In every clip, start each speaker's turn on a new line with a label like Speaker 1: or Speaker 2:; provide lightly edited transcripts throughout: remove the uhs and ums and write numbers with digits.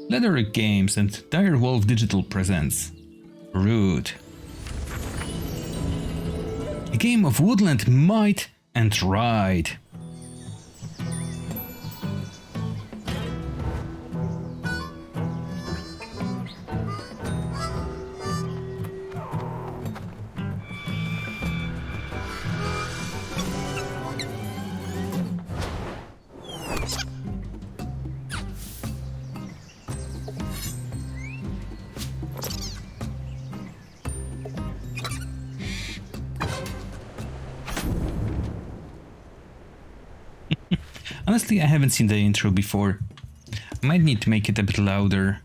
Speaker 1: Leather Games and Direwolf Digital presents Root. A game of woodland might and right. Honestly, I haven't seen the intro before. I might need to make it a bit louder.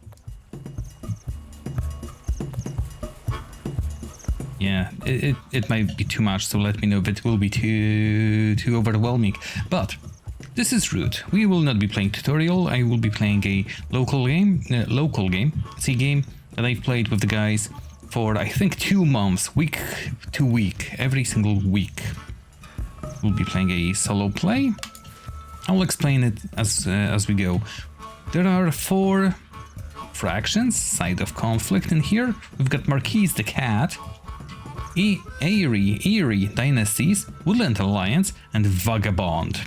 Speaker 1: Yeah, it might be too much, so let me know if it will be too overwhelming. But this is Root. We will not be playing tutorial. I will be playing a local game. It's a game that I've played with the guys for I think 2 months, week to week, every single week. We'll be playing a solo play. I'll explain it as we go. There are 4 fractions, side of conflict in here. We've got Marquise de Cat, Eerie Dynasties, Woodland Alliance, and Vagabond.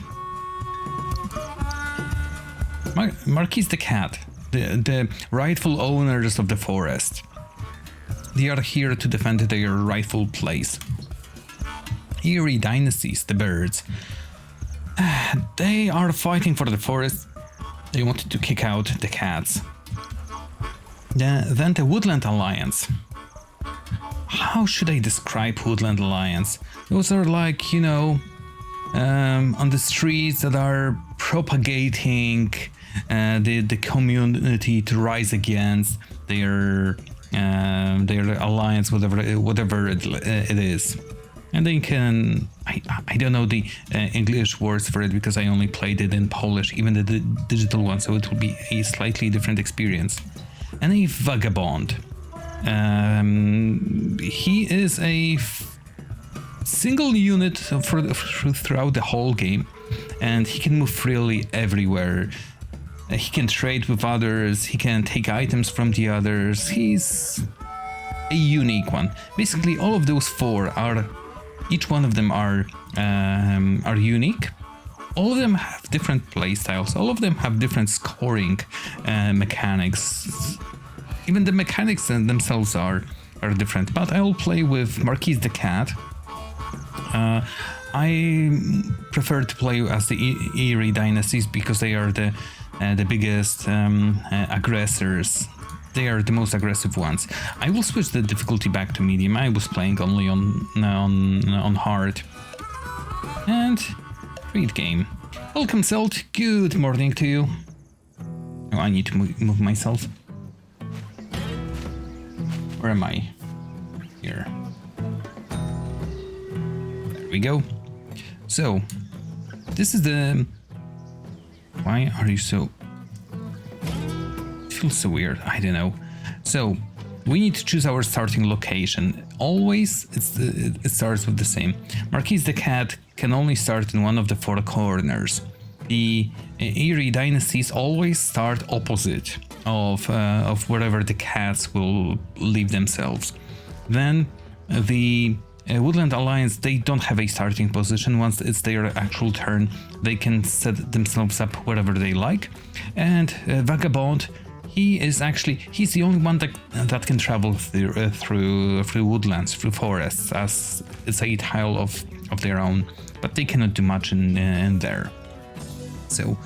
Speaker 1: Marquise de Cat, the rightful owners of the forest. They are here to defend their rightful place. Eerie Dynasties, the birds. They are fighting for the forest. They wanted to kick out the cats. Then the Woodland Alliance. How should I describe Woodland Alliance? Those are like, you know, on the streets that are propagating the community to rise against their alliance, whatever it is. And they can, I don't know the English words for it because I only played it in Polish, even the digital one, so it will be a slightly different experience. And a Vagabond. He is a single unit throughout the whole game, and he can move freely everywhere. He can trade with others, he can take items from the others. He's a unique one. Basically, all of those 4 are... Each one of them are unique. All of them have different playstyles. All of them have different scoring mechanics. Even the mechanics themselves are different. But I will play with Marquise de Cat. I prefer to play as the Eerie Dynasties because they are the biggest aggressors. They are the most aggressive ones. I will switch the difficulty back to medium. I was playing only on hard. And great game. Welcome, Selt. Good morning to you. Oh, I need to move myself. Where am I? Here. There we go. So, this is the... Why are you so... Feels so weird, I don't know. So we need to choose our starting location. Always it starts with the same. Marquise de Cat can only start in one of the 4 corners. The Eerie Dynasties always start opposite of wherever the cats will leave themselves. Then the Woodland Alliance, they don't have a starting position. Once it's their actual turn, they can set themselves up wherever they like. And Vagabond, he's the only one that can travel through woodlands, through forests, as it's a tile of their own, but they cannot do much in there. So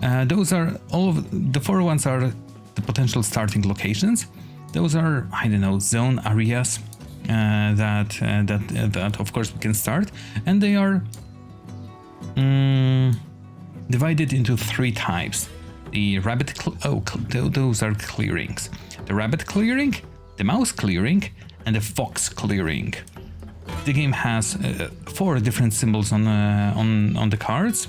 Speaker 1: those are all of the 4 ones are the potential starting locations. Those are, I don't know, zone areas that of course we can start, and they are divided into 3 types. The rabbit, those are clearings. The rabbit clearing, the mouse clearing, and the fox clearing. The game has 4 different symbols on the cards,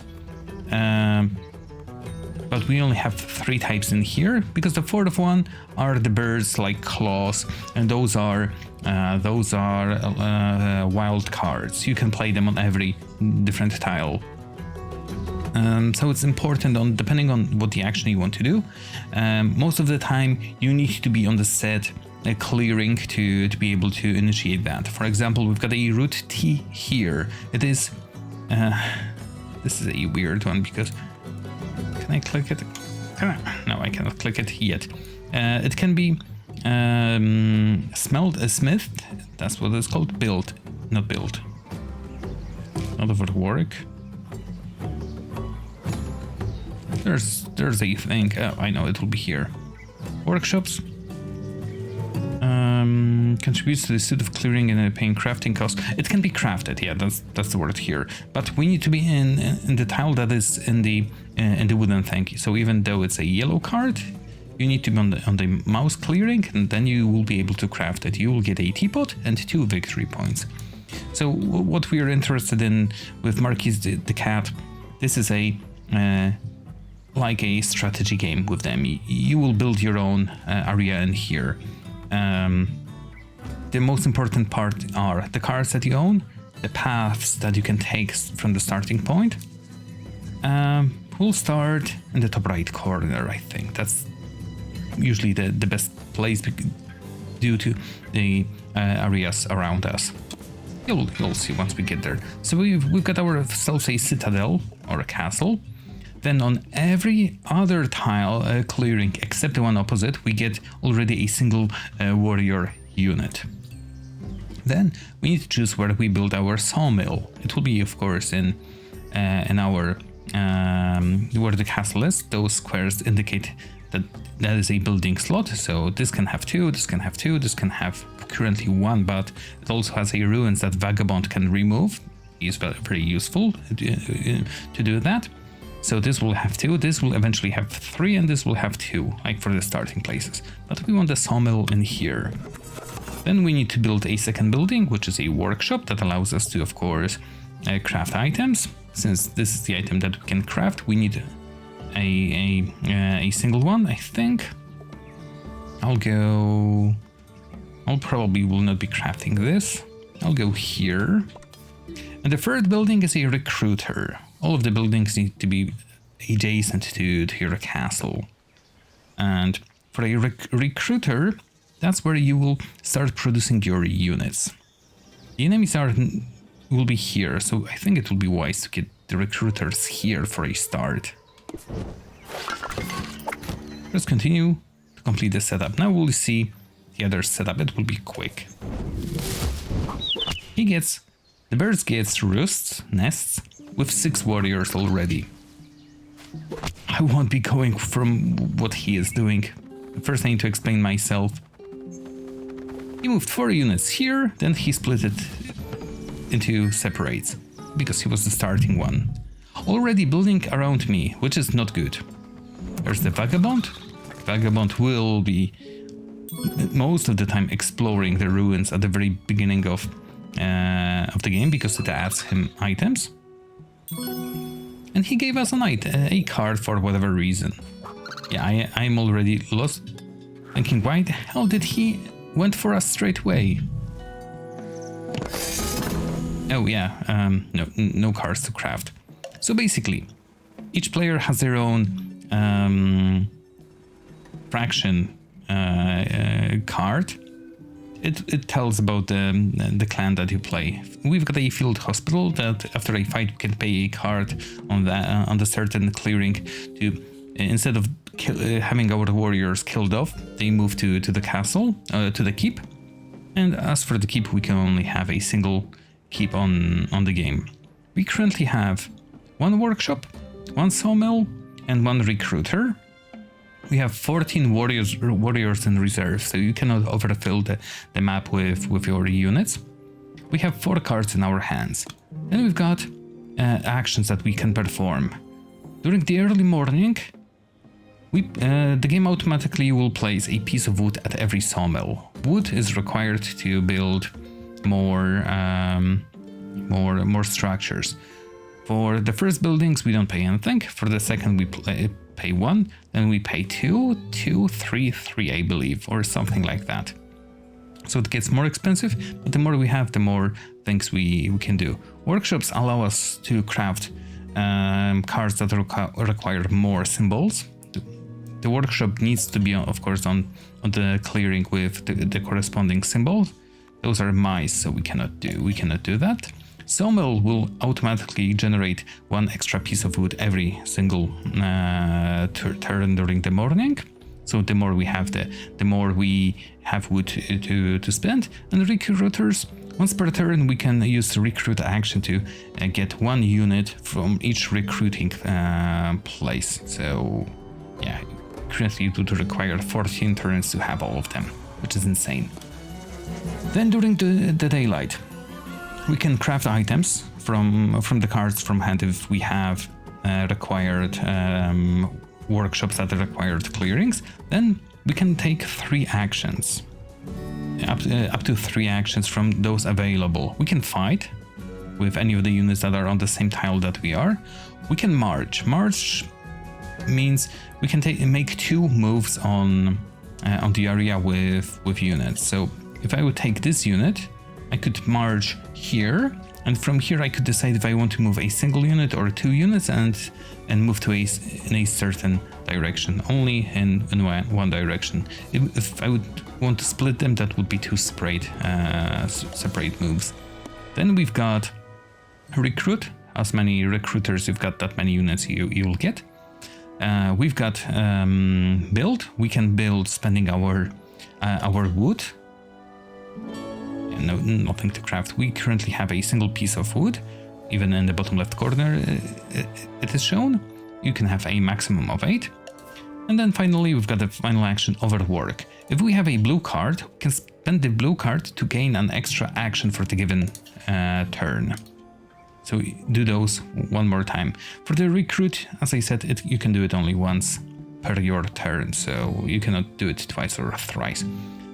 Speaker 1: but we only have 3 types in here because the 4th one are the birds like claws, and those are wild cards. You can play them on every different tile. So it's important depending on what the action you want to do. Most of the time you need to be on the set clearing to be able to initiate that. For example, we've got a route T here. It is this is a weird one because can I click it? No, I cannot click it yet. It can be smithed. That's what it's called. Built, not built. Not over work. There's a thing. Oh, I know, it will be here. Workshops. Contributes to the suit of clearing and paying crafting costs. It can be crafted, yeah, that's the word here. But we need to be in the tile that is in the wooden thing. So even though it's a yellow card, you need to be on the mouse clearing, and then you will be able to craft it. You will get a teapot and 2 victory points. So what we are interested in with Marquise de Cat, this is like a strategy game with them. You will build your own area in here. The most important part are the cards that you own, the paths that you can take from the starting point. We'll start in the top right corner, I think. That's usually the best place due to the areas around us. You'll see once we get there. So we've got ourselves a citadel or a castle. Then on every other tile clearing except the one opposite, we get already a single warrior unit. Then we need to choose where we build our sawmill. It will be, of course, in our where the castle is. Those squares indicate that is a building slot. So this can have 2, this can have 2, this can have currently 1, but it also has a ruins that Vagabond can remove. It's very useful to do that. So this will have 2, this will eventually have 3, and this will have 2, like for the starting places. But we want the sawmill in here. Then we need to build a second building, which is a workshop that allows us to, of course, craft items. Since this is the item that we can craft, we need a single one, I think. I'll probably will not be crafting this. I'll go here. And the third building is a recruiter. All of the buildings need to be adjacent to your castle. And for a recruiter, that's where you will start producing your units. The enemies will be here, so I think it will be wise to get the recruiters here for a start. Let's continue to complete the setup. Now we'll see the other setup. It will be quick. The birds gets roosts, nests, with 6 warriors already. I won't be going from what he is doing. First I need to explain myself. He moved 4 units here, then he split it into separates, because he was the starting one. Already building around me, which is not good. There's the Vagabond. Vagabond will be most of the time exploring the ruins at the very beginning of the game, because it adds him items. And he gave us a card for whatever reason. Yeah, I'm already lost, thinking why the hell did he went for us straight away? Oh yeah, no cards to craft. So basically, each player has their own fraction card. It tells about the clan that you play. We've got a field hospital that after a fight we can pay a card on the certain clearing to instead of having our warriors killed off, they move to the castle, to the keep. And as for the keep, we can only have a single keep on the game. We currently have 1 workshop, 1 sawmill, and 1 recruiter. We have 14 warriors in reserve, so you cannot overfill the map with your units. We have 4 cards in our hands. Then we've got actions that we can perform. During the early morning, the game automatically will place a piece of wood at every sawmill. Wood is required to build more structures. For the first buildings, we don't pay anything. For the second, we pay 1, then we pay 2, 3, I believe, or something like that. So it gets more expensive, but the more we have, the more things we can do. Workshops allow us to craft cards that require more symbols. The workshop needs to be, of course, on the clearing with the corresponding symbols. Those are mice, so we cannot do that. Sawmill will automatically generate one extra piece of wood every single turn during the morning. So the more we have, the more we have wood to spend. And recruiters, once per turn, we can use the recruit action to get one unit from each recruiting place. So yeah, currently it would require 14 turns to have all of them, which is insane. Then during the daylight, we can craft items from the cards from hand if we have required workshops that required clearings. Then we can take 3 actions, up to 3 actions from those available. We can fight with any of the units that are on the same tile that we are. We can march. March means we can make 2 moves on the area with units. So if I would take this unit, I could march here, and from here I could decide if I want to move a single unit or 2 units and move to in a certain direction, only in one direction. If I would want to split them, that would be 2 separate moves. Then we've got recruit. As many recruiters you've got, that many units you will get. We've got build. We can build spending our wood. No, nothing to craft. We currently have a single piece of wood. Even in the bottom left corner it is shown. You can have a maximum of 8. And then finally we've got the final action, overwork. If we have a blue card, we can spend the blue card to gain an extra action for the given turn. So do those one more time. For the recruit, as I said, you can do it only once per your turn, so you cannot do it twice or thrice.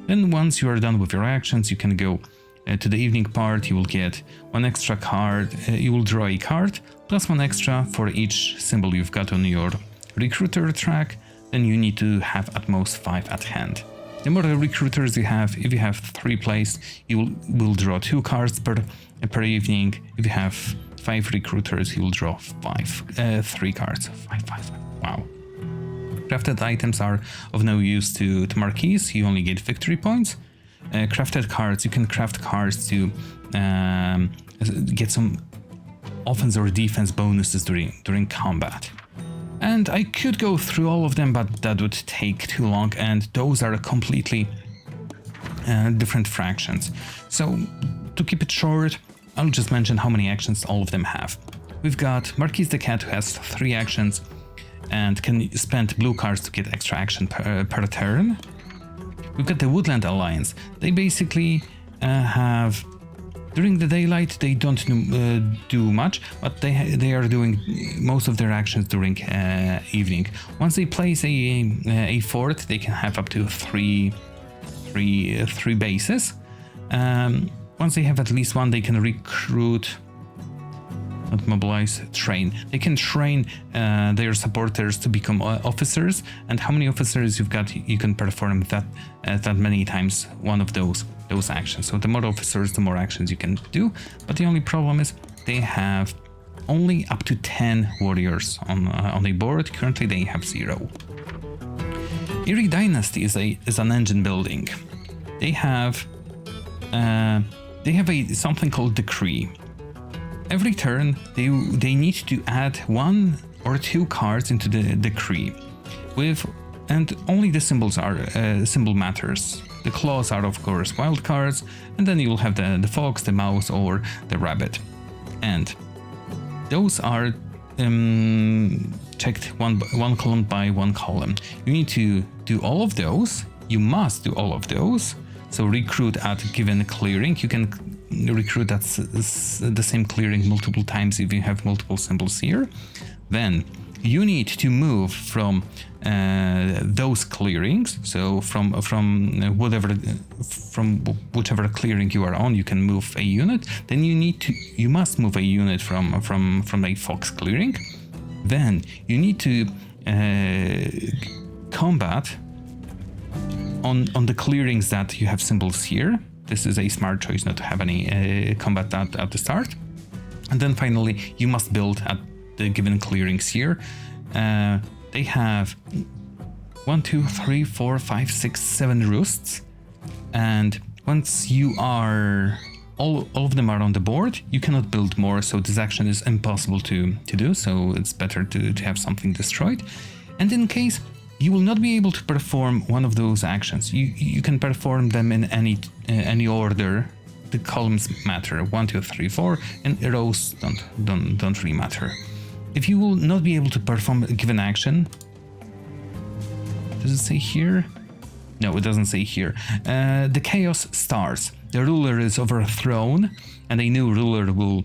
Speaker 1: Then once you are done with your actions, you can go to the evening part. You will get 1 extra card. You will draw a card plus 1 extra for each symbol you've got on your recruiter track. Then you need to have at most 5 at hand. The more recruiters you have, if you have 3 placed, you will draw 2 cards per evening. If you have 5 recruiters, you will draw 3 cards. 5. Wow. Crafted items are of no use to Marquise. You only get victory points. Crafted cards, you can craft cards to get some offense or defense bonuses during combat. And I could go through all of them, but that would take too long, and those are completely different fractions. So to keep it short, I'll just mention how many actions all of them have. We've got Marquise de Cat, who has 3 actions and can spend blue cards to get extra action per turn. We've got the Woodland Alliance. They basically have, during the daylight they don't do much, but they are doing most of their actions during evening. Once they place a fort, they can have up to three bases. Once they have at least 1, they can recruit, not mobilize, train. They can train their supporters to become officers, and how many officers you've got, you can perform that many times one of those actions. So the more officers, the more actions you can do. But the only problem is they have only up to 10 warriors on the board. Currently they have 0. Eerie Dynasty is an engine building. They have something called Decree. Every turn, they need to add 1 or 2 cards into the decree, and only the symbols are symbol matters. The claws are of course wild cards, and then you will have the fox, the mouse, or the rabbit, and those are checked one column by one column. You need to do all of those. You must do all of those. So recruit at given clearing. You can recruit that's the same clearing multiple times if you have multiple symbols here. Then you need to move from those clearings. So from whichever clearing you are on, you can move a unit. Then you must move a unit from a fox clearing. Then you need to combat on the clearings that you have symbols here. This is a smart choice not to have any combat at the start. And then finally, you must build at the given clearings here. They have 1, 2, 3, 4, 5, 6, 7 roosts, and once you are all of them are on the board, you cannot build more, so this action is impossible to do, so it's better to have something destroyed. And in case you will not be able to perform one of those actions, you can perform them in any order. The columns matter, 1, 2, 3, 4, and rows don't really matter. If you will not be able to perform a given action, does it say here? No, it doesn't say here. The chaos starts. The ruler is overthrown, and a new ruler will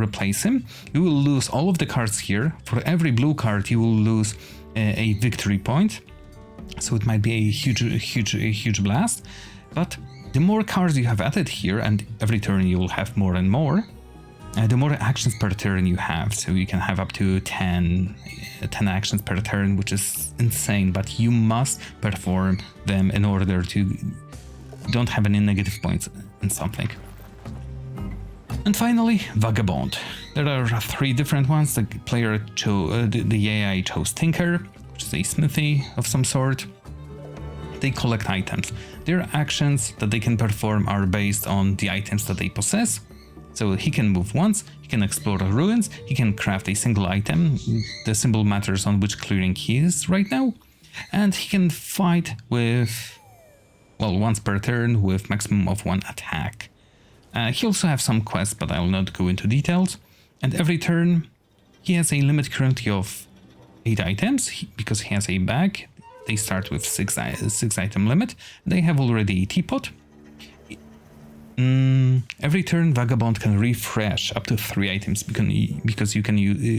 Speaker 1: replace him. You will lose all of the cards here. For every blue card, you will lose a victory point. So it might be a huge blast. But the more cards you have added here, and every turn you will have more and more, the more actions per turn you have. So you can have up to 10 actions per turn, which is insane, but you must perform them in order to don't have any negative points in something. And finally, Vagabond. There are 3 different ones. The player the AI chose Tinker, which is a smithy of some sort. They collect items. Their actions that they can perform are based on the items that they possess. So he can move once, he can explore the ruins, he can craft a single item, the symbol matters on which clearing he is right now, and he can fight with, well, once per turn with maximum of 1 attack. He also has some quests, but I will not go into details, and every turn he has a limit currently of 8 items, because he has a bag. They start with 6 item limit, they have already a teapot. Every turn, Vagabond can refresh up to 3 items because you can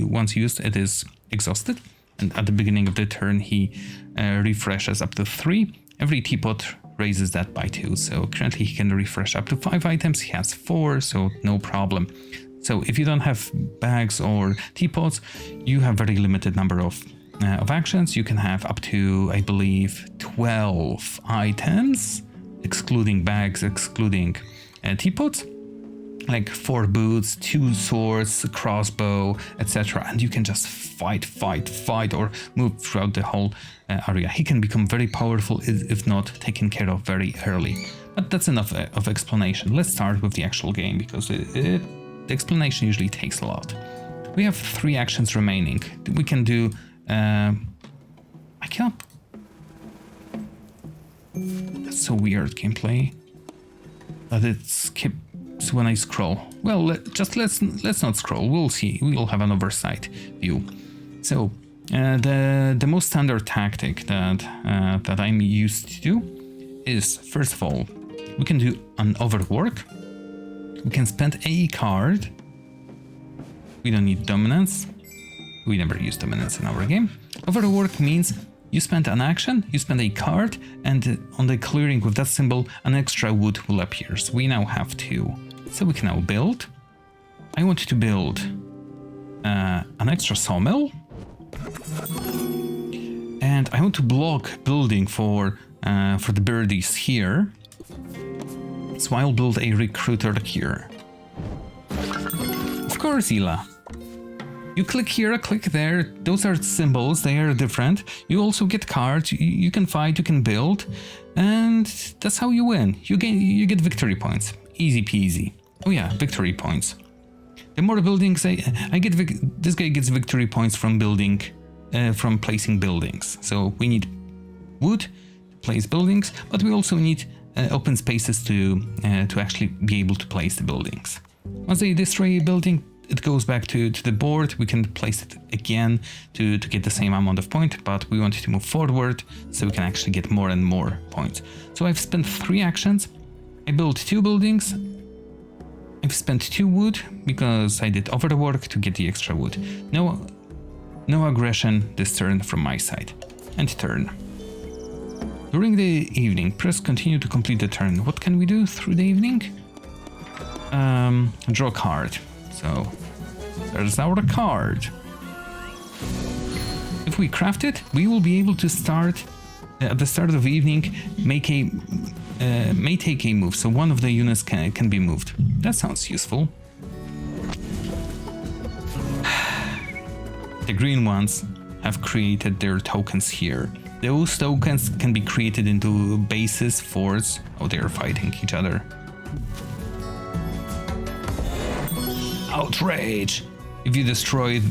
Speaker 1: once used it is exhausted, and at the beginning of the turn he refreshes up to 3. Every teapot raises that by 2, so currently he can refresh up to 5 items. He has 4, so no problem. So if you don't have bags or teapots, you have very limited number of actions. You can have up to, I believe, 12 items, excluding bags, excluding teapots, like 4 boots, 2 swords, a crossbow, etc. And you can just fight, or move throughout the whole area. He can become very powerful if not taken care of very early. But that's enough of explanation. Let's start with the actual game, because the explanation usually takes a lot. We have 3 actions remaining. We can do... I can't... That's so weird, gameplay. That it skips when I scroll. Well, let's not scroll. We'll see. We'll have an oversight view. So the most standard tactic that I'm used to do is, first of all, we can do an overwork. We can spend a card. We don't need dominance. We never use dominance in our game. Overwork means you spend an action, you spend a card, and on the clearing with that symbol, an extra wood will appear. So we now have 2. So we can now build. I want to build an extra sawmill. And I want to block building for the birdies here. So I'll build a recruiter here. Of course, Ela. You click here, click there, those are symbols, they are different. You also get cards, you can fight, you can build, and that's how you win. You get victory points. Easy peasy. Oh yeah, victory points. The more buildings this guy gets victory points from building, from placing buildings. So we need wood to place buildings, but we also need open spaces to actually be able to place the buildings. Once they destroy a building, it goes back to the board. We can place it again to get the same amount of points, but we want to move forward so we can actually get more and more points. So I've spent 3 actions. I built 2 buildings. I've spent 2 wood because I did overwork to get the extra wood. No aggression this turn from my side. And turn. During the evening, press continue to complete the turn. What can we do through the evening? Draw a card. So there's our card. If we craft it, we will be able to start at the start of the evening, may take a move. So one of the units can be moved. That sounds useful. The green ones have created their tokens here. Those tokens can be created into bases, forts. Oh, they're fighting each other. Outrage! If you destroy...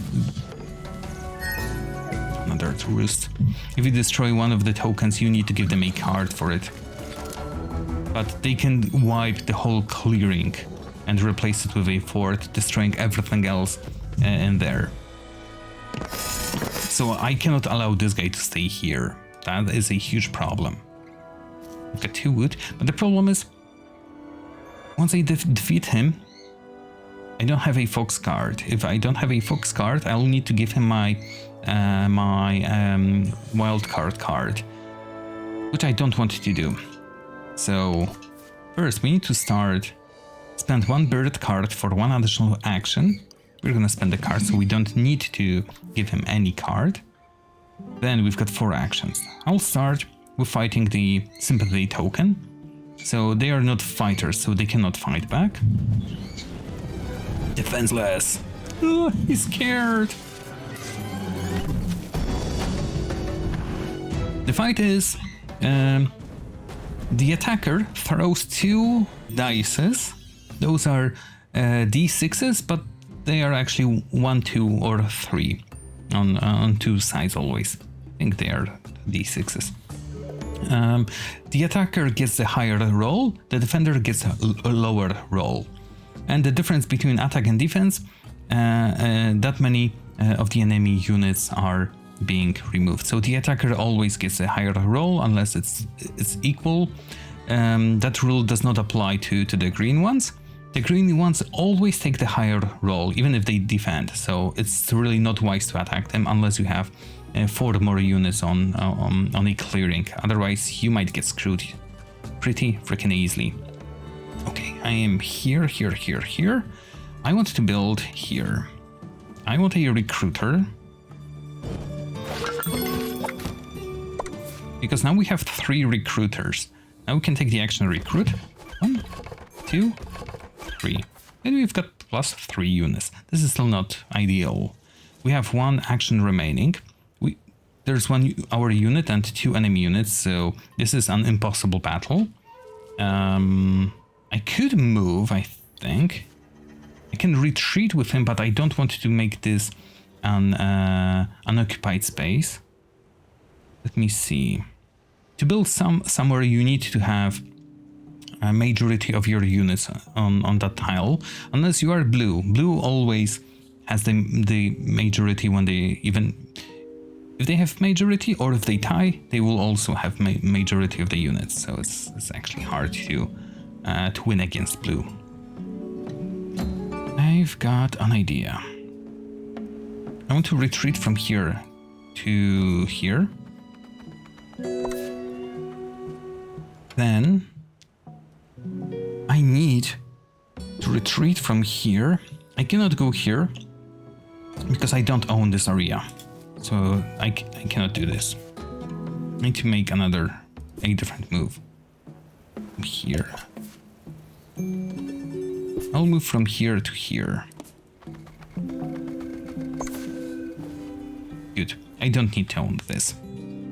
Speaker 1: Another tourist. If you destroy one of the tokens, you need to give them a card for it. But they can wipe the whole clearing and replace it with a fort, destroying everything else in there. So I cannot allow this guy to stay here. That is a huge problem. I've got 2 wood, but the problem is, once I defeat him, I don't have a fox card. If I don't have a fox card, I'll need to give him my wild card, which I don't want to do. So first we need to spend 1 bird card for 1 additional action. We're gonna spend the card, so we don't need to give him any card. Then we've got 4 actions. I'll start with fighting the sympathy token. So they are not fighters, so they cannot fight back. Defenseless. Oh, he's scared. The fight is the attacker throws 2 dices. Those are d6s, but they are actually 1, 2, or 3 on 2 sides always. I think they are d6s. The attacker gets a higher roll, the defender gets a lower roll. And the difference between attack and defense, that many of the enemy units are being removed. So the attacker always gets a higher roll unless it's equal. That rule does not apply to the green ones. The green ones always take the higher roll, even if they defend. So it's really not wise to attack them unless you have 4 more units on a clearing. Otherwise, you might get screwed pretty freaking easily. Okay, I am here. I want to build here. I want a recruiter. Because now we have 3 recruiters. Now we can take the action recruit. 1, 2, 3. And we've got plus 3 units. This is still not ideal. We have 1 action remaining. There's 1 our unit and 2 enemy units, so this is an impossible battle. I could move, I think. I can retreat with him, but I don't want to make this an unoccupied space. Let me see. To build somewhere, you need to have a majority of your units on that tile, unless you are blue. Blue always has the majority when they if they have majority, or if they tie, they will also have majority of the units. So it's actually hard to win against blue. I've got an idea. I want to retreat from here to here. Then I need to retreat from here. I cannot go here because I don't own this area. So I cannot do this. I need to make a different move. Here. I'll move from here to here. Good. I don't need to own this.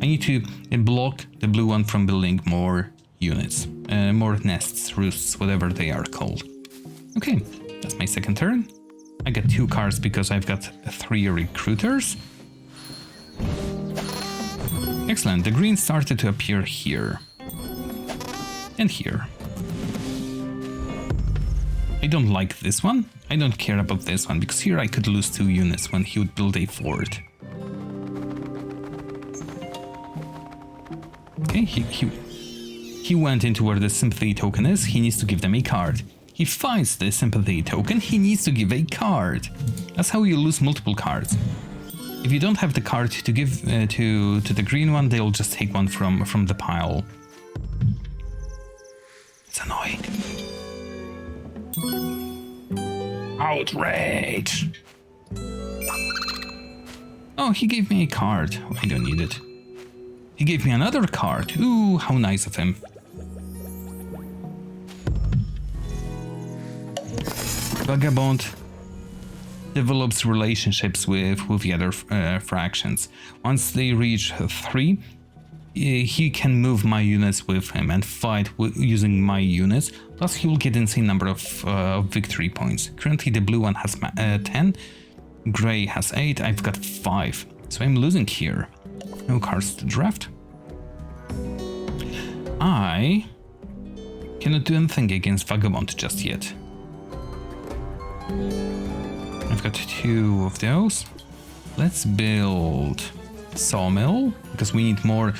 Speaker 1: I need to block the blue one from building more units. More nests, roosts, whatever they are called. Okay, that's my second turn. I got 2 cards because I've got 3 recruiters. Excellent, the green started to appear here. And here. I don't like this one. I don't care about this one, because here I could lose 2 units when he would build a fort. Okay, he went into where the sympathy token is. He needs to give them a card. He finds the sympathy token. He needs to give a card. That's how you lose multiple cards. If you don't have the card to give to the green one, they'll just take one from the pile. It's annoying. Outrage! Oh, he gave me a card. I don't need it. He gave me another card. Ooh, how nice of him. Vagabond. develops relationships with the other fractions. Once they reach 3, he can move my units with him and fight using my units, plus he will get insane number of victory points. Currently the blue one has 10, gray has 8, I've got 5, so I'm losing here. No cards to draft. I cannot do anything against Vagabond just yet. I've got 2 of those. Let's build sawmill, because we need more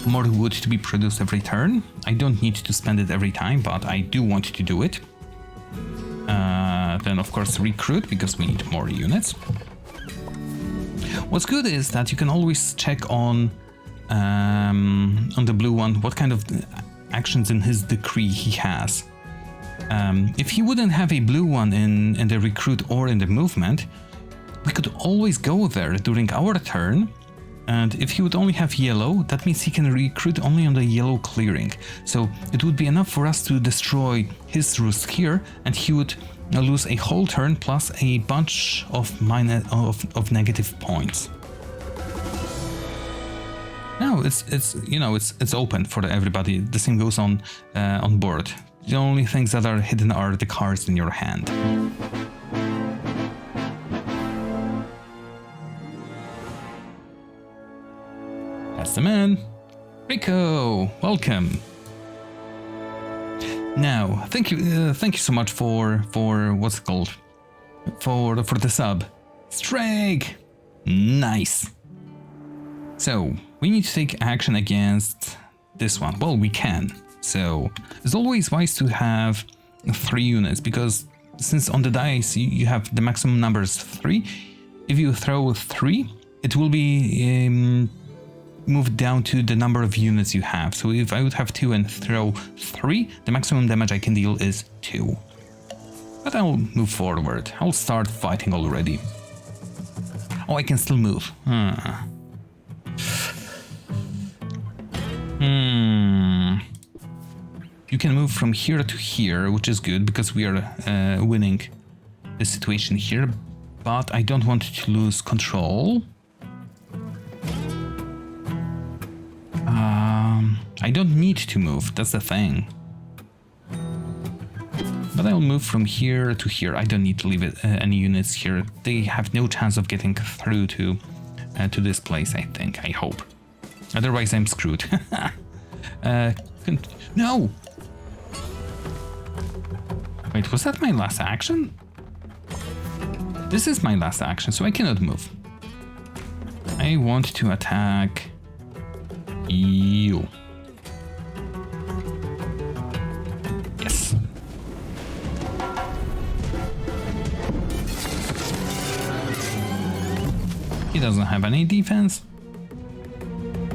Speaker 1: wood to be produced every turn. I don't need to spend it every time, but I do want to do it. Then of course recruit, because we need more units. What's good is that you can always check on the blue one what kind of actions in his decree he has. If he wouldn't have a blue one in the recruit or in the movement, we could always go there during our turn, and if he would only have yellow, that means he can recruit only on the yellow clearing. So it would be enough for us to destroy his roost here, and he would lose a whole turn plus a bunch of negative points. No, it's open for everybody. The same goes on board. The only things that are hidden are the cards in your hand. That's the man. Rico, welcome. Now, thank you so much for what's it called, for the sub. Strike, nice. So we need to take action against this one. Well, we can. So it's always wise to have 3 units, because since on the dice you have the maximum number is 3, if you throw 3, it will be moved down to the number of units you have. So if I would have 2 and throw 3, the maximum damage I can deal is 2. But I'll move forward. I'll start fighting already. Oh, I can still move. You can move from here to here, which is good because we are winning the situation here, but I don't want to lose control. I don't need to move, that's the thing. But I'll move from here to here. I don't need to leave any units here. They have no chance of getting through to this place, I think, I hope. Otherwise I'm screwed. No! Wait, was that my last action? This is my last action, so I cannot move. I want to attack you. Yes. He doesn't have any defense.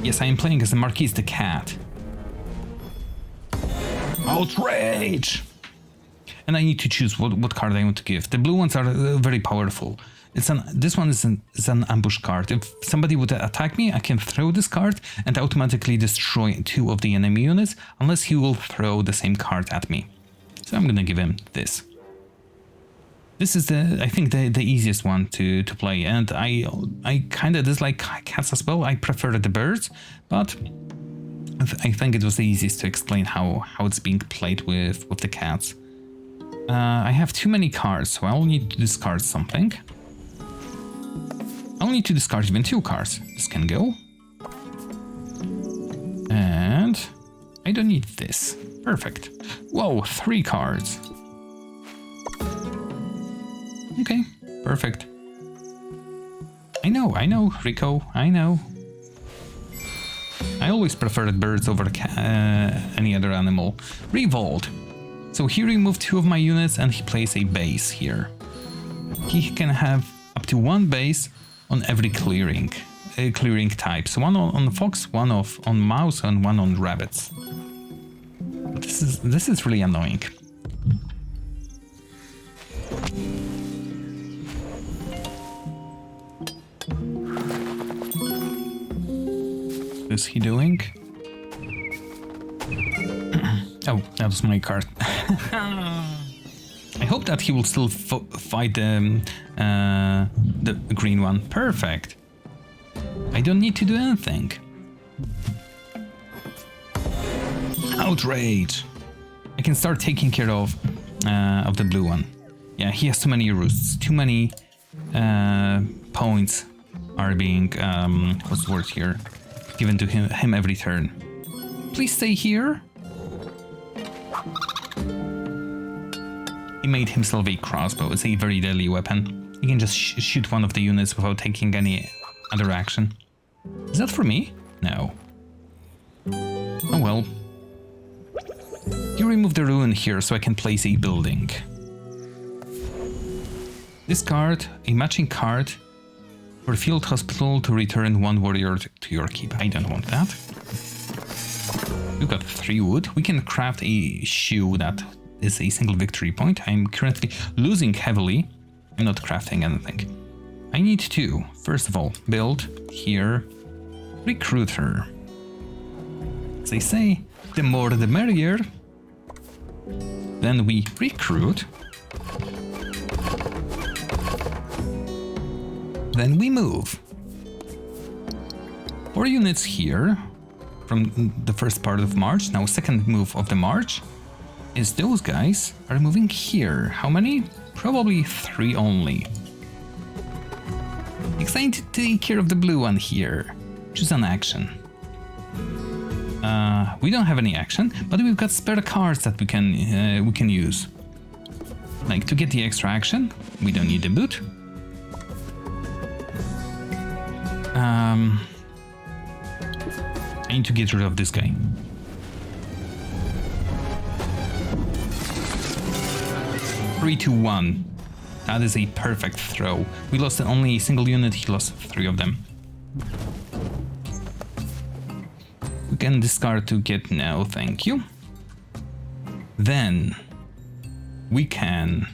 Speaker 1: Yes, I am playing as the Marquise de Cat. Outrage! And I need to choose what card I want to give. The blue ones are very powerful. This one is an ambush card. If somebody would attack me, I can throw this card and automatically destroy 2 of the enemy units, unless he will throw the same card at me. So I'm gonna give him this. This is I think the easiest one to play, and I kind of dislike cats as well. I prefer the birds, but I think it was the easiest to explain how it's being played with the cats. I have too many cards, so I'll need to discard something. I'll need to discard even 2 cards. This can go. And I don't need this. Perfect. Whoa, 3 cards. Okay, perfect. I know, Rico, I know. I always preferred birds over any other animal. Revolt. So he removed 2 of my units and he plays a base here. He can have up to 1 base on every clearing type. So 1 on fox, 1 on mouse, and 1 on rabbits. This is really annoying. What is he doing? Oh, that was my card. I hope that he will still fight the the green one. Perfect. I don't need to do anything. Outrage. I can start taking care of the blue one. Yeah, he has too many roosts. Too many points are being, what's the word here? Given to him every turn. Please stay here. He made himself a crossbow. It's a very deadly weapon. You can just shoot one of the units without taking any other action. Is that for me? No. Oh well. You remove the ruin here so I can place a building. Discard a matching card for field hospital to return 1 warrior to your keep. I don't want that. You got 3 wood. We can craft a shoe that is a single victory point. I'm currently losing heavily. I'm not crafting anything. I need to, first of all, build here, recruiter. As they say, the more the merrier. Then we recruit. Then we move. 4 units here from the first part of March. Now second move of the March is those guys are moving here. How many? Probably 3 only. Excited to take care of the blue one here. Choose an action. We don't have any action, but we've got spare cards that we can use. Like to get the extra action, we don't need the boot. I need to get rid of this guy. Three, 2, 1. That is a perfect throw. We lost only a single unit, he lost 3 of them. We can discard to get no, thank you. Then we can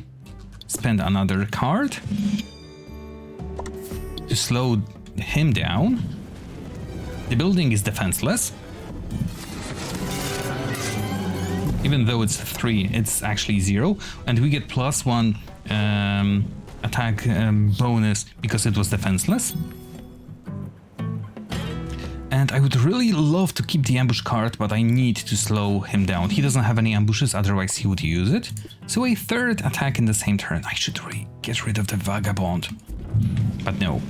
Speaker 1: spend another card to slow him down. The building is defenseless. Even though it's 3, it's actually 0, and we get +1 attack bonus because it was defenseless. And I would really love to keep the ambush card, but I need to slow him down. He doesn't have any ambushes, otherwise he would use it. So a 3rd attack in the same turn. I should get rid of the Vagabond. But no.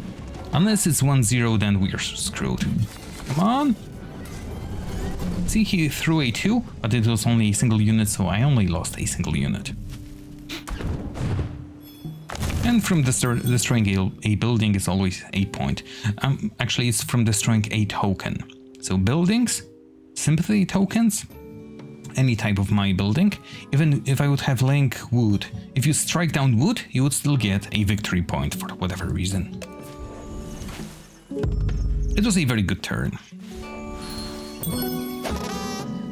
Speaker 1: Unless it's 1-0, then we're screwed. Come on! See, he threw a 2, but it was only a single unit, so I lost a single unit. And from destroying a building is always a point. Actually, it's from destroying a token. So buildings, sympathy tokens, any type of my building. Even if I would have laying wood, if you strike down wood, you would still get a victory point for whatever reason. It was a very good turn.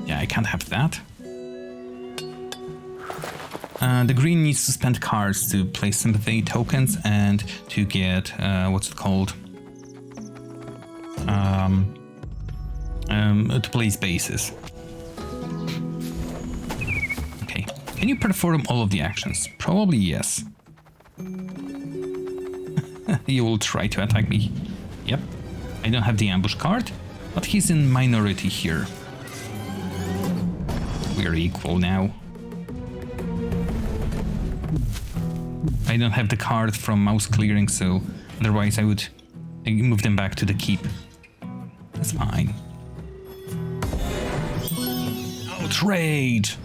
Speaker 1: Yeah, I can't have that. The green needs to spend cards to place sympathy tokens and to get, what's it called? To place bases. Okay, can you perform all of the actions? Probably yes. You will try to attack me. Yep, I don't have the ambush card, but he's in minority here. We're equal now. I don't have the card from mouse clearing, so otherwise I would move them back to the keep. That's fine. Outrage!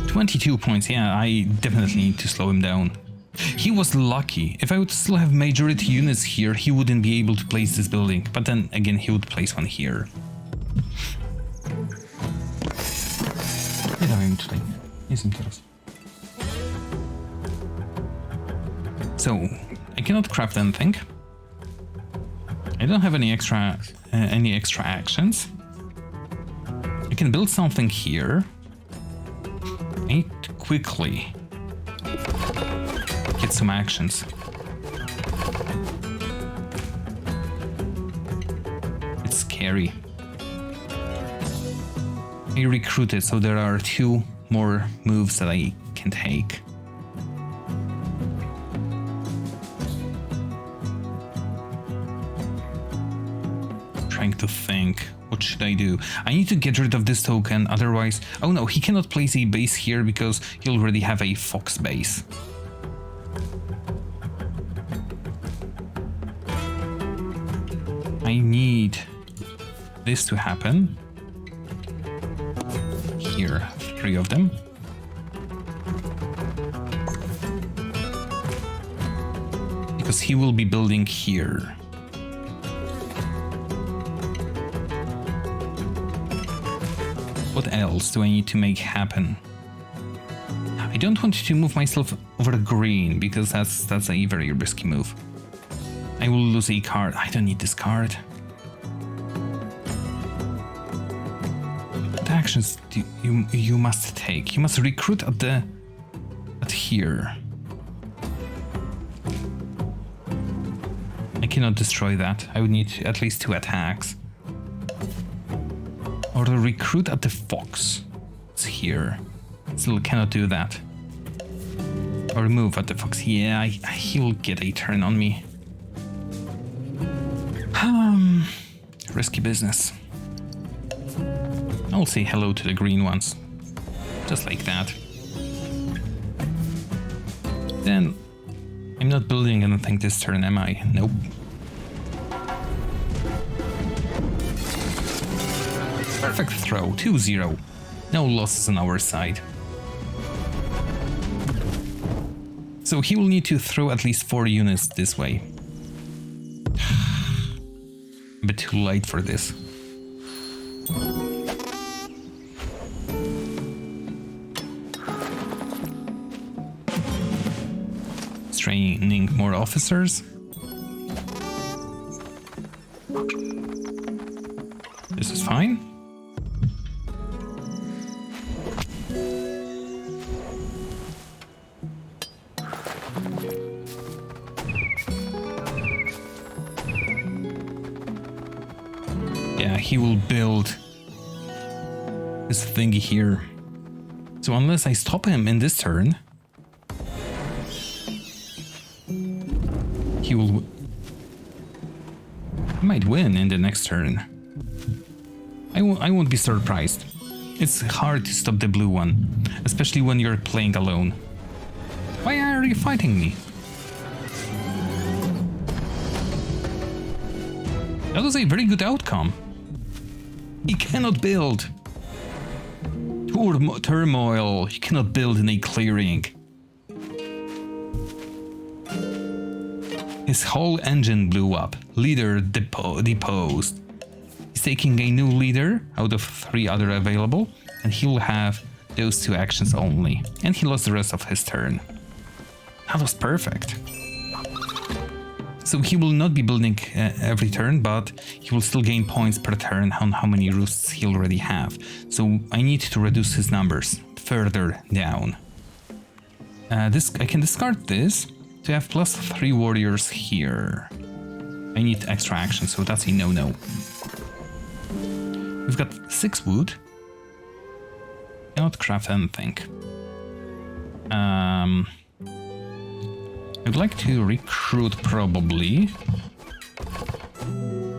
Speaker 1: 22 points, yeah, I definitely need to slow him down. He was lucky. If I would still have majority units here, he wouldn't be able to place this building. But then again, he would place one here. Nie dałem tutaj. Jestem teraz. So, I cannot craft anything. I don't have any extra actions. I can build something here. I need to quickly get some actions. It's scary. I recruited, so there are 2 more moves that I can take. Trying to think. What should I do? I need to get rid of this token, otherwise... Oh no, he cannot place a base here because he already have a fox base. I need this to happen. Here, 3 of them. Because he will be building here. What else do I need to make happen? I don't want to move myself over green because that's a very risky move. I will lose a card. I don't need this card. What actions do you must take? You must recruit at here. I cannot destroy that. I would need at least 2 attacks. Or to recruit at the fox. It's here. Still cannot do that. Or move at the fox. Yeah, he'll get a turn on me. Risky business. I'll say hello to the green ones. Just like that. Then, I'm not building anything this turn, am I? Nope. Perfect throw, 2-0. No losses on our side. So he will need to throw at least 4 units this way. A bit too late for this. Training more officers. This is fine. Yeah, he will build this thingy here. So unless I stop him in this turn, he might win in the next turn. I won't be surprised. It's hard to stop the blue one, especially when you're playing alone. Why are you fighting me? That was a very good outcome. He cannot build. Turmoil. He cannot build in a clearing. His whole engine blew up. Leader deposed. He's taking a new leader out of 3 other available, and he will have those 2 actions only. And he lost the rest of his turn. That was perfect. So he will not be building every turn, but he will still gain points per turn on how many roosts he already have. So I need to reduce his numbers further down. I can discard this to have +3 warriors here. I need extra action, so that's a no-no. We've got 6 wood. Cannot craft anything. I'd like to recruit probably.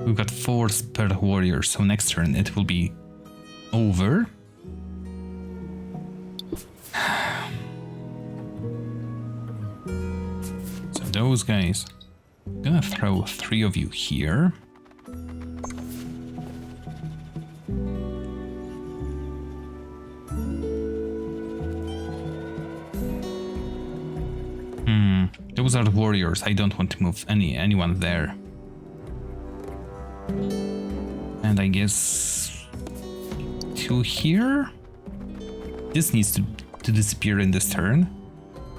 Speaker 1: We've got 4 spare warriors, so next turn it will be over. Those guys. I'm gonna throw 3 of you here. Those are the warriors. I don't want to move anyone there. And I guess 2 here. This needs to disappear in this turn.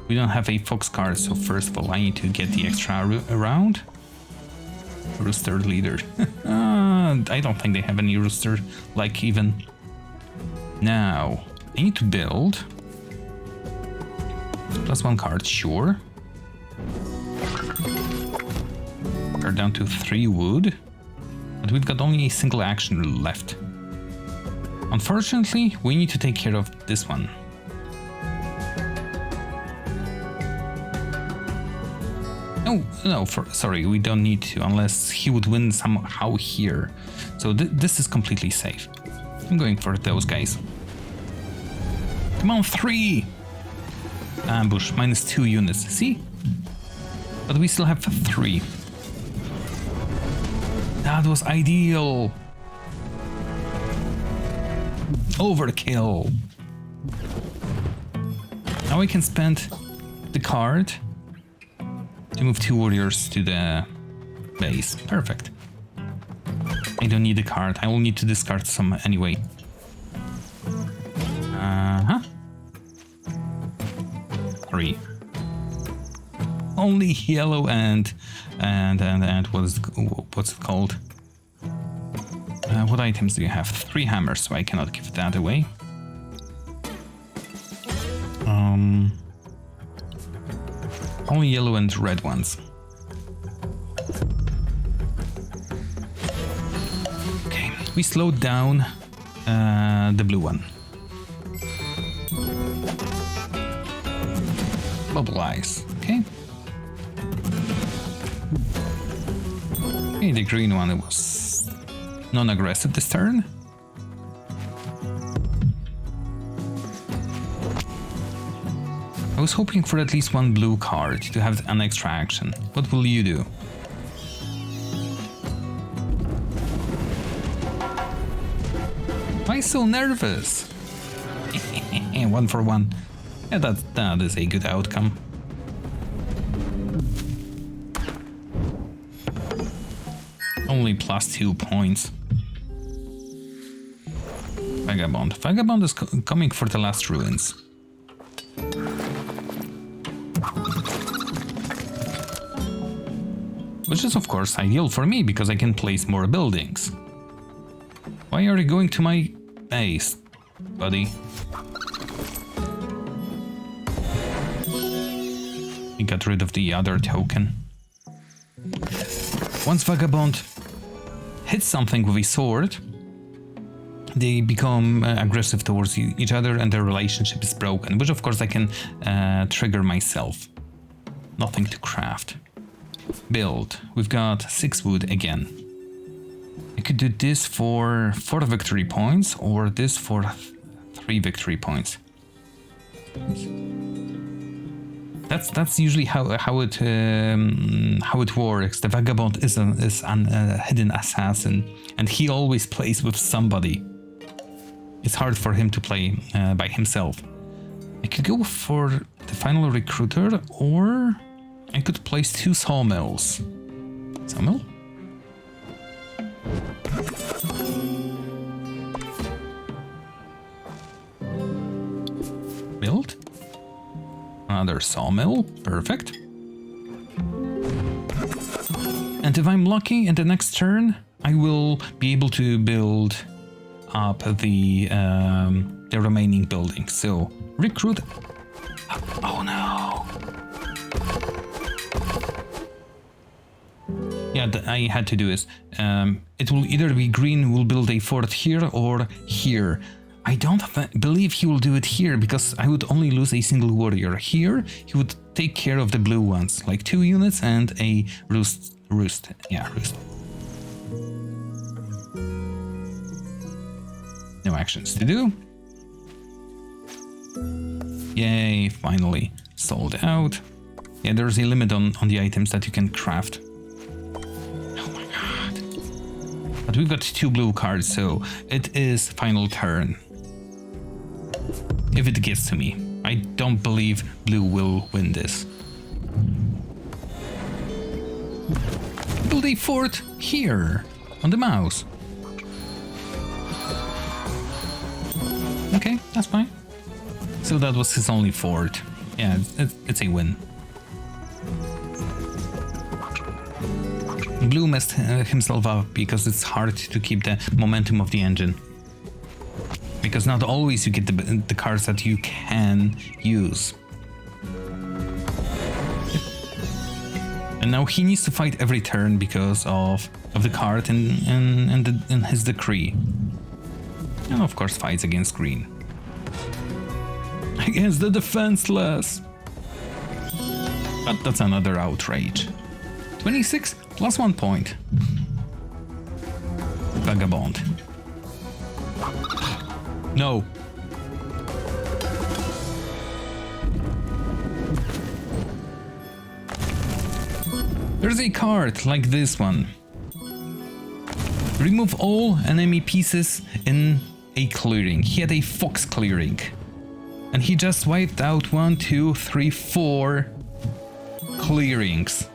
Speaker 1: We don't have a fox card, so first of all, I need to get the extra around. Rooster leader. I don't think they have any rooster, like even. Now, I need to build. +1 card, sure. We're down to 3 wood, but we've got only a single action left. Unfortunately, we need to take care of this one. No, sorry, we don't need to, unless he would win somehow here. So this is completely safe. I'm going for those guys. Come on, 3! Ambush, -2 units, see? But we still have 3. That was ideal! Overkill! Now I can spend the card to move 2 warriors to the base. Perfect. I don't need the card. I will need to discard some anyway. Uh-huh. 3. Only yellow and what's it called? What items do you have? 3 hammers, so I cannot give that away. Only yellow and red ones. Okay, we slowed down the blue one. Bubble eyes, okay. Okay, the green one was non-aggressive this turn. I was hoping for at least 1 blue card to have an extra action. What will you do? Why so nervous? 1 for 1. Yeah, that is a good outcome. Only +2 points. Vagabond. Vagabond is coming for the last ruins. Which is of course ideal for me, because I can place more buildings. Why are you going to my base, buddy? He got rid of the other token. Once Vagabond hits something with a sword, they become aggressive towards each other and their relationship is broken, which of course I can trigger myself. Nothing to craft. Build. We've got 6 wood again. I could do this for 4 victory points or this for 3 victory points. That's usually how it works. The Vagabond is a hidden assassin, and he always plays with somebody. It's hard for him to play by himself. I could go for the final recruiter, or I could place 2 sawmills. Sawmill? Build? Another sawmill, perfect. And if I'm lucky, in the next turn, I will be able to build up the remaining buildings. So recruit. Oh no! Yeah, I had to do this. It will either be green will build a fort here or here. I don't believe he will do it here, because I would only lose a single warrior. Here, he would take care of the blue ones, like 2 units and a roost. Yeah, roost. No actions to do. Yay, finally sold out. Yeah, there's a limit on the items that you can craft. Oh my god. But we've got 2 blue cards, so it is final turn. If it gets to me. I don't believe blue will win this. Build a fort here, on the mouse. Okay, that's fine. So that was his only fort. Yeah, it's a win. Blue messed himself up because it's hard to keep the momentum of the engine. Because not always you get the cards that you can use. And now he needs to fight every turn because of the card in his decree. And of course fights against green. Against the defenseless! But that's another outrage. 26 plus 1 point. Vagabond. No. There's a card like this one. Remove all enemy pieces in a clearing. He had a fox clearing. And he just wiped out 1, 2, 3, 4 clearings.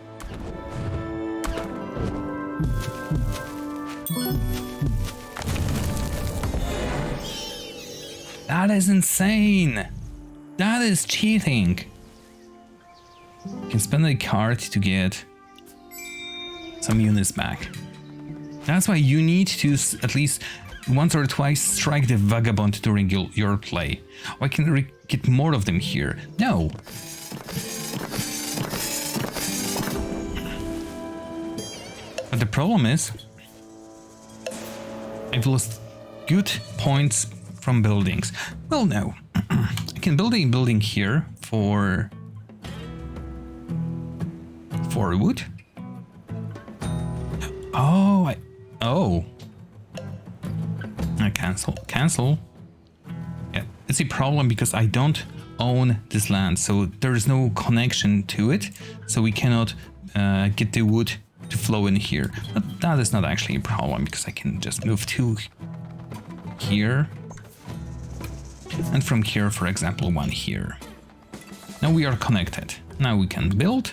Speaker 1: That is insane. That is cheating. You can spend a card to get some units back. That's why you need to at least once or twice strike the Vagabond during your play. Or I can get more of them here. No. But the problem is, I've lost good points from buildings. Well, no. I can build a building here for wood. Oh, I cancel. Yeah, it's a problem because I don't own this land, so there is no connection to it, so we cannot get the wood to flow in here. But that is not actually a problem because I can just move to here, and from here, for example, one here. Now we are connected. Now we can build.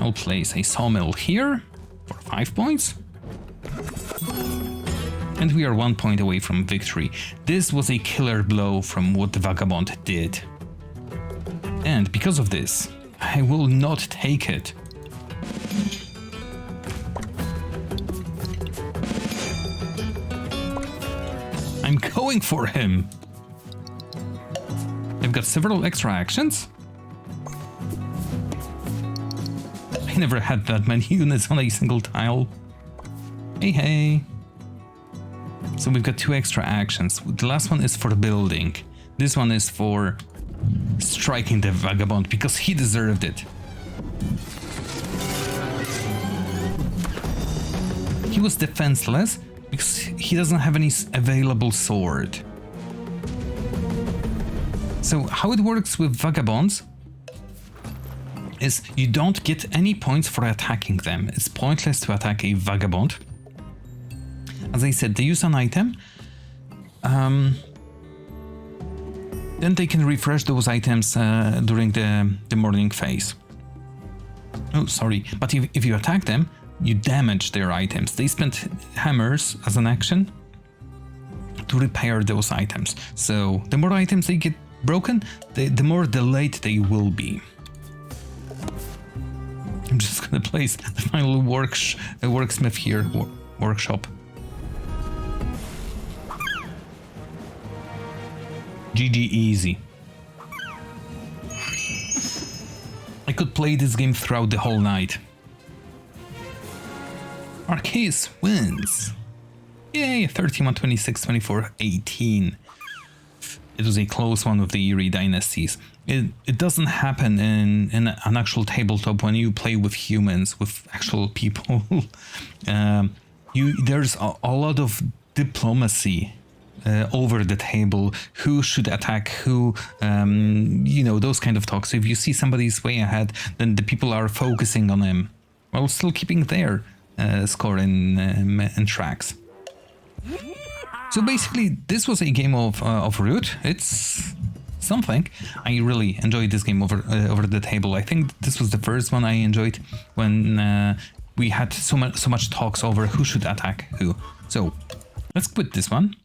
Speaker 1: I'll place a sawmill here for 5 points. And we are 1 point away from victory. This was a killer blow from what the Vagabond did. And because of this, I will not take it. I'm going for him. I've got several extra actions. I never had that many units on a single tile. Hey. So we've got 2 extra actions. The last one is for building. This one is for striking the Vagabond because he deserved it. He was defenseless because he doesn't have any available sword. So how it works with Vagabonds is you don't get any points for attacking them. It's pointless to attack a Vagabond. As I said, they use an item. Then they can refresh those items during the morning phase. Oh, sorry. But if you attack them, you damage their items. They spend hammers as an action to repair those items. So the more items they get broken, the more delayed they will be. I'm just gonna place the final worksmith here, workshop. GG easy. I could play this game throughout the whole night. Marquise wins. Yay, 31, 26, 24, 18. It was a close one with the Eerie Dynasties. It doesn't happen in an actual tabletop when you play with humans, with actual people. There's a lot of diplomacy over the table, who should attack who, those kind of talks. So if you see somebody's way ahead, then the people are focusing on him while still keeping their score in tracks. So basically, this was a game of Root. It's something. I really enjoyed this game over the table. I think this was the first one I enjoyed when we had so much talks over who should attack who. So let's quit this one.